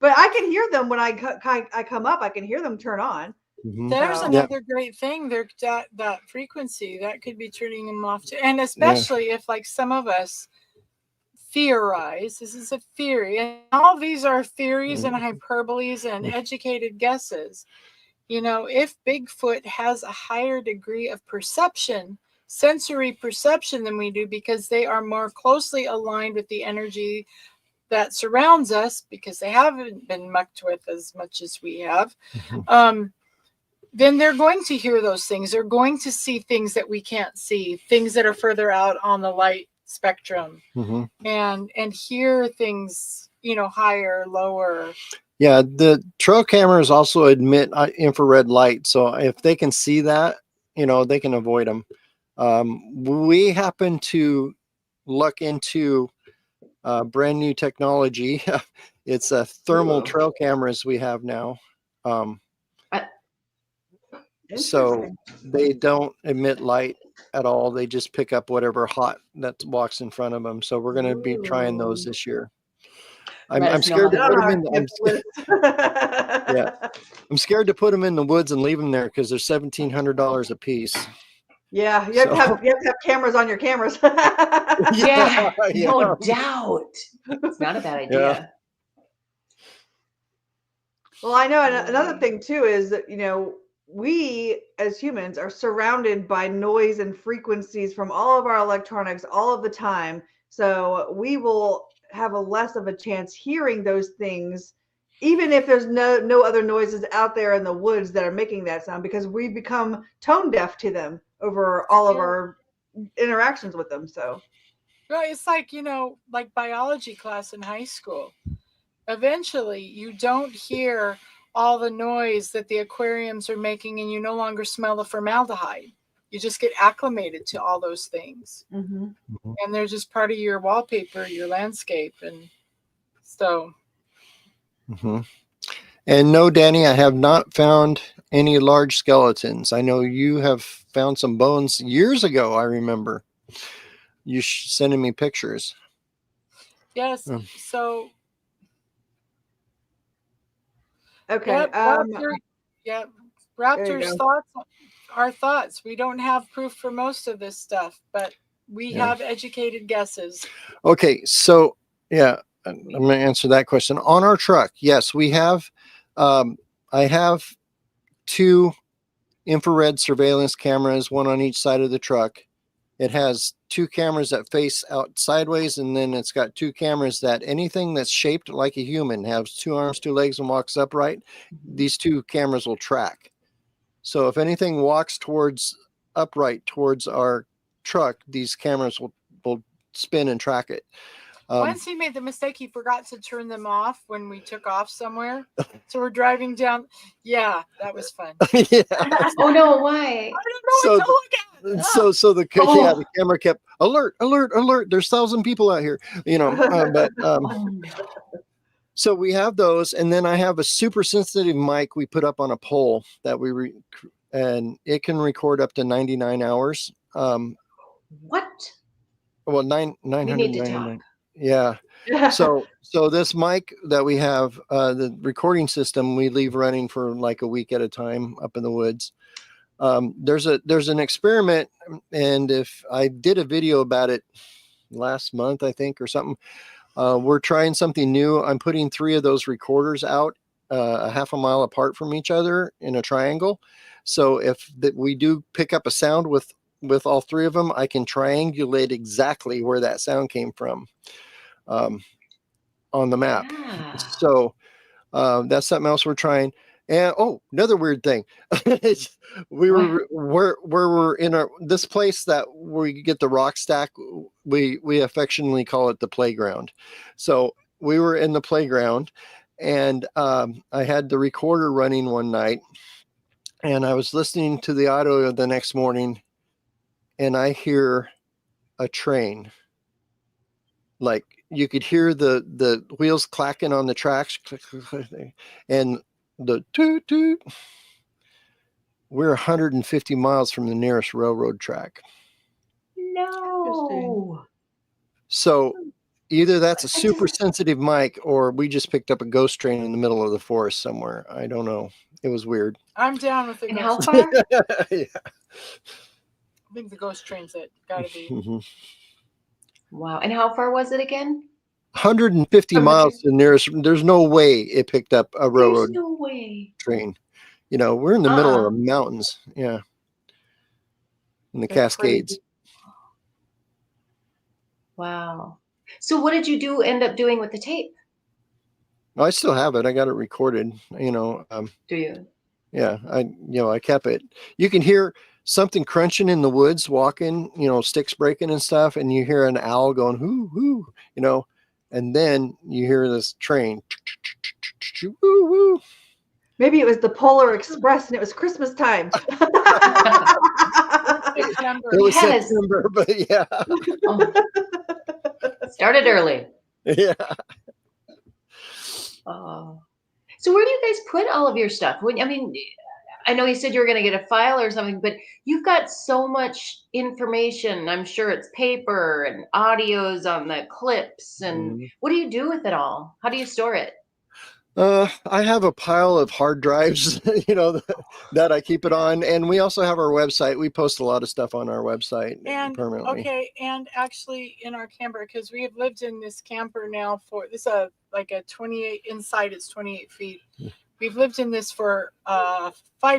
I can hear them when I come up. I can hear them turn on. There's another great thing. That frequency that could be turning them off too, and especially if like some of us theorize. This is a theory, and all these are theories and hyperboles and educated guesses. If Bigfoot has a higher degree of perception, sensory perception than we do, because they are more closely aligned with the energy that surrounds us, because they haven't been mucked with as much as we have, then they're going to hear those things. They're going to see things that we can't see, things that are further out on the light spectrum, and hear things, higher, lower. Yeah, the trail cameras also emit infrared light, so if they can see that, they can avoid them. We happen to look into brand new technology. It's a thermal trail cameras we have now. So they don't emit light at all. They just pick up whatever hot that walks in front of them. So we're going to be trying those this year. I'm scared to put them in. I'm scared to put them in the woods and leave them there because they're $1,700 a piece. Yeah, you have to have cameras on your cameras. Yeah, no doubt. It's not a bad idea. Yeah. Well, I know another thing too is that we as humans are surrounded by noise and frequencies from all of our electronics all of the time. So we will have a less of a chance hearing those things, even if there's no other noises out there in the woods that are making that sound, because we become tone deaf to them over all of our interactions with them. So, well, it's like, like biology class in high school. Eventually, you don't hear all the noise that the aquariums are making, and you no longer smell the formaldehyde. You just get acclimated to all those things. And they're just part of your wallpaper, your landscape. And so. And no, Danny, I have not found any large skeletons. I know you have found some bones years ago. I remember you sending me pictures. Yes. So. Okay. Yep. Raptor's thoughts are thoughts. We don't have proof for most of this stuff, but we have educated guesses. Okay, so yeah, I'm going to answer that question. On our truck, yes, we have. I have 2 infrared surveillance cameras, one on each side of the truck. It has 2 cameras that face out sideways, and then it's got 2 cameras that anything that's shaped like a human, has 2 arms, 2 legs, and walks upright, these 2 cameras will track. So if anything walks upright towards our truck, these cameras will spin and track it. Once he made the mistake, he forgot to turn them off when we took off somewhere. So we're driving down. Yeah, that was fun. Yeah. Oh no, why? I don't know what to look at. So the camera kept alert. There's 1,000 people out here, so we have those, and then I have a super sensitive mic we put up on a pole that and it can record up to 99 hours. What? Well, We need to talk. Yeah. So this mic that we have, the recording system, we leave running for like a week at a time up in the woods. There's an experiment, and if I did a video about it last month, I think, or something. We're trying something new. I'm putting 3 of those recorders out a half a mile apart from each other in a triangle. So if we do pick up a sound with all 3 of them, I can triangulate exactly where that sound came from on the map. Yeah. So that's something else we're trying. And another weird thing. we're in this place that we get the rock stack. We affectionately call it the playground. So we were in the playground, and I had the recorder running one night, and I was listening to the audio the next morning, and I hear a train. Like you could hear the wheels clacking on the tracks, and the toot toot. We're 150 miles from the nearest railroad track. No. So either that's a super sensitive mic, or we just picked up a ghost train in the middle of the forest somewhere. I don't know. It was weird. I'm down with it. And how far? Yeah. I think the ghost train's it. Gotta be. Mm-hmm. Wow. And how far was it again? 150 miles to the nearest. There's no way it picked up a railroad train. We're in the middle of the mountains. Yeah. In the Cascades. Crazy. Wow. So what did you end up doing with the tape? I still have it. I got it recorded, Do you? Yeah. I kept it. You can hear something crunching in the woods, walking, sticks breaking and stuff. And you hear an owl going, hoo, hoo, and then you hear this train. Woo, woo. Maybe it was the Polar Express and it was Christmas time. It was September, but yeah. Started early. Yeah. So where do you guys put all of your stuff? I know you said you were going to get a file or something, but you've got so much information. I'm sure it's paper and audios on the clips. And what do you do with it all? How do you store it? I have a pile of hard drives, that I keep it on. And we also have our website. We post a lot of stuff on our website permanently. Okay. And actually in our camper, because we have lived in this camper now this is like a 28 inside. It's 28 feet. We've lived in this for 5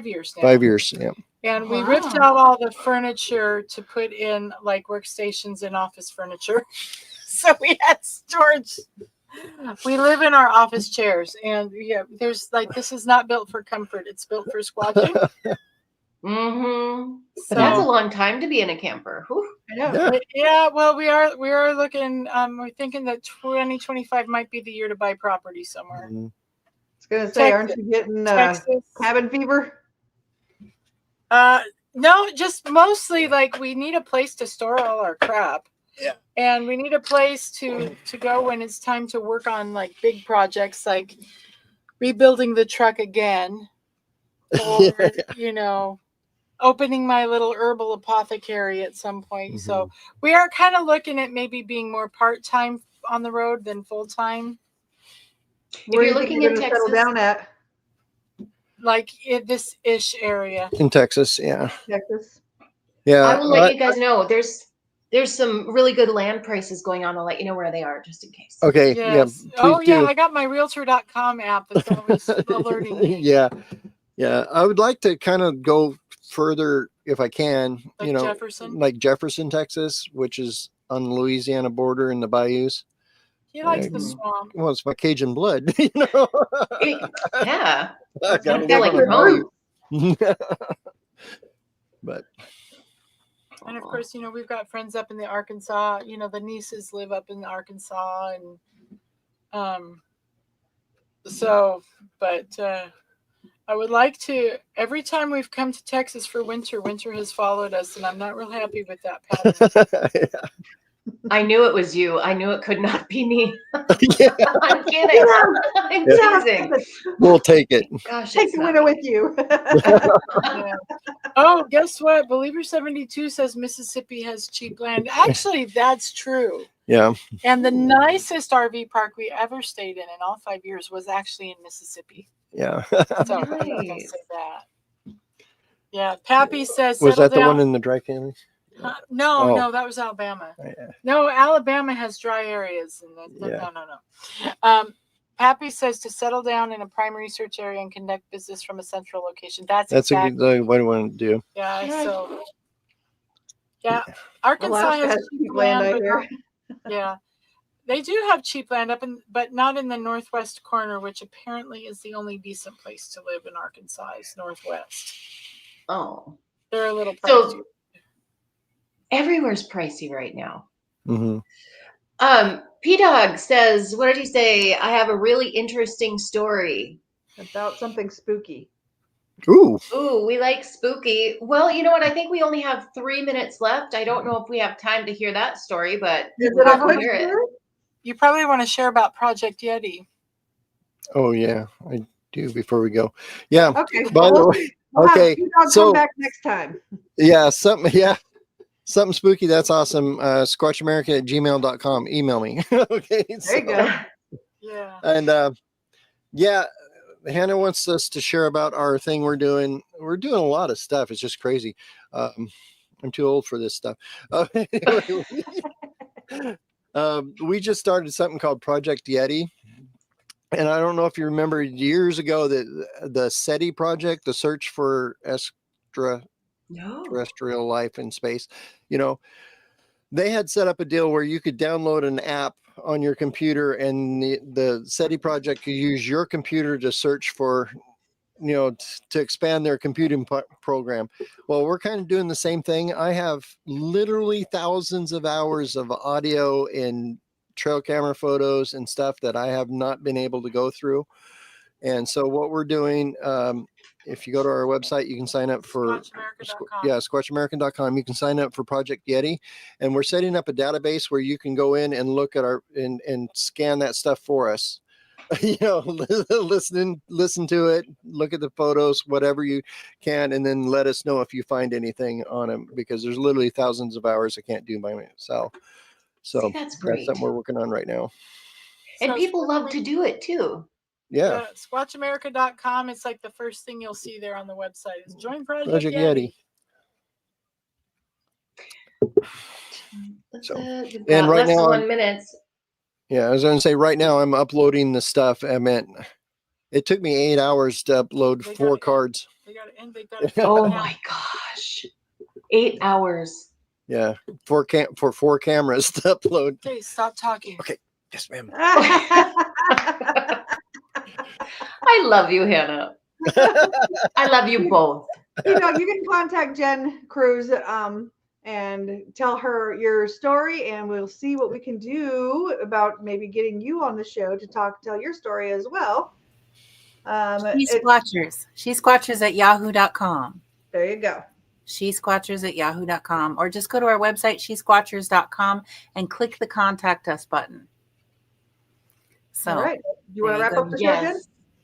years now. 5 years, yeah. And we ripped out all the furniture to put in like workstations and office furniture. So we had storage. We live in our office chairs, and there's this is not built for comfort. It's built for squatching. Mm-hmm. So, that's a long time to be in a camper. Yeah. Well, we are looking. We're thinking that 2025 might be the year to buy property somewhere. I was gonna say, aren't you getting cabin fever? No, just mostly we need a place to store all our crap. Yeah. And we need a place to go when it's time to work on big projects like rebuilding the truck again, or opening my little herbal apothecary at some point. Mm-hmm. So we are kind of looking at maybe being more part-time on the road than full-time. If you're looking in Texas, settle down at? like in this ish area. In Texas, yeah. Texas. Yeah. I will let you guys know. There's some really good land prices going on. I'll let you know where they are just in case. Okay. Yes. Yeah. Please do. I got my realtor.com app that's always alerting me. Yeah. Yeah. I would like to kind of go further if I can, Like Jefferson? like Jefferson, Texas, which is on the Louisiana border in the bayous. He likes the swamp. Well, it's my Cajun blood, you know. Yeah. I I gotta feel like you're home. But And of course, we've got friends up in the Arkansas, the nieces live up in Arkansas, and I would like to, every time we've come to Texas for winter has followed us, and I'm not real happy with that pattern. yeah. I knew it was you. I knew it could not be me. Yeah. I'm kidding. I'm teasing. We'll take it. Gosh, Take the winner with you. Yeah. Oh, guess what? Believer 72 says Mississippi has cheap land. Actually, that's true. Yeah. And the nicest RV park we ever stayed in all 5 years was actually in Mississippi. Yeah. So I'm just gonna say that. Yeah, Pappy says. Was that the down. one in the dry canyon? No, that was Alabama. Yeah. No, Alabama has dry areas. No. Pappy says to settle down in a prime research area and conduct business from a central location. That's exactly what I want to do. Yeah. So. Yeah, Arkansas has cheap land. land. Yeah. They do have cheap land but not in the northwest corner, which apparently is the only decent place to live in Arkansas is northwest. Oh. They're a little pricey. So everywhere's pricey right now. Mm-hmm. P-Dog says, what did he say? I have a really interesting story. About something spooky. Ooh, we like spooky. Well, you know what? I think we only have 3 minutes left. I don't know if we have time to hear that story, but Is it a quick hear it. story? You probably want to share about Project Yeti. Oh yeah, I do. Before we go, yeah. Okay. By the way, okay. So come back next time. Yeah, something spooky. That's awesome. SquatchAmerica@gmail.com. Email me. Okay. There you go. Yeah. And Hannah wants us to share about our thing we're doing. We're doing a lot of stuff. It's just crazy. I'm too old for this stuff. We just started something called Project Yeti. And I don't know if you remember years ago that the SETI project, the search for extraterrestrial life in space, they had set up a deal where you could download an app on your computer, and the SETI project could use your computer to search for, to expand their computing program. Well, we're kind of doing the same thing. I have literally thousands of hours of audio and trail camera photos and stuff that I have not been able to go through. And so what we're doing, if you go to our website, you can sign up for SquatchAmerica.com. You can sign up for Project Yeti, and we're setting up a database where you can go in and look at and scan that stuff for us. Listen to it, look at the photos, whatever you can, and then let us know if you find anything on them, because there's literally thousands of hours I can't do by myself. So that's great. That's something we're working on right now. And people love to do it too. Yeah. SquatchAmerica.com. It's like the first thing you'll see there on the website is join Project Yeti. So, and right now, 1 minute. Yeah, I was going to say right now I'm uploading the stuff. I meant it took me 8 hours to upload 4 cards. They got to end. They got to. Oh my gosh, 8 hours. Yeah, for 4 cameras to upload. Okay, stop talking. Okay, yes, ma'am. I love you, Hannah. I love you both. You can contact Jen Cruz and tell her your story, and we'll see what we can do about maybe getting you on the show to tell your story as well. She's Squatchers at yahoo.com. There you go. Squatchers at yahoo.com, or just go to our website, squatchers.com, and click the contact us button. So, all right. You want to wrap up the show, Jen?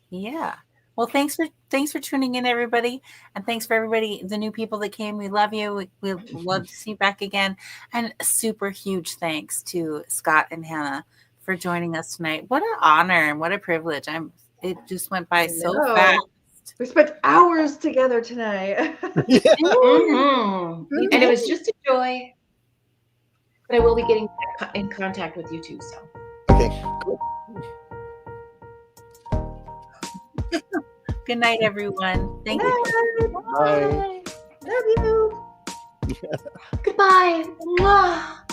Yeah. Well, thanks for tuning in, everybody, and thanks for everybody, the new people that came. We love you. We love to see you back again, and a super huge thanks to Scott and Hannah for joining us tonight. What an honor and what a privilege! It just went by so fast. We spent hours together tonight. Mhm. And it was just a joy. But I will be getting back in contact with you too. So Okay. Cool. Good night, everyone. Thank you. Bye. Love you. goodbye. Mwah.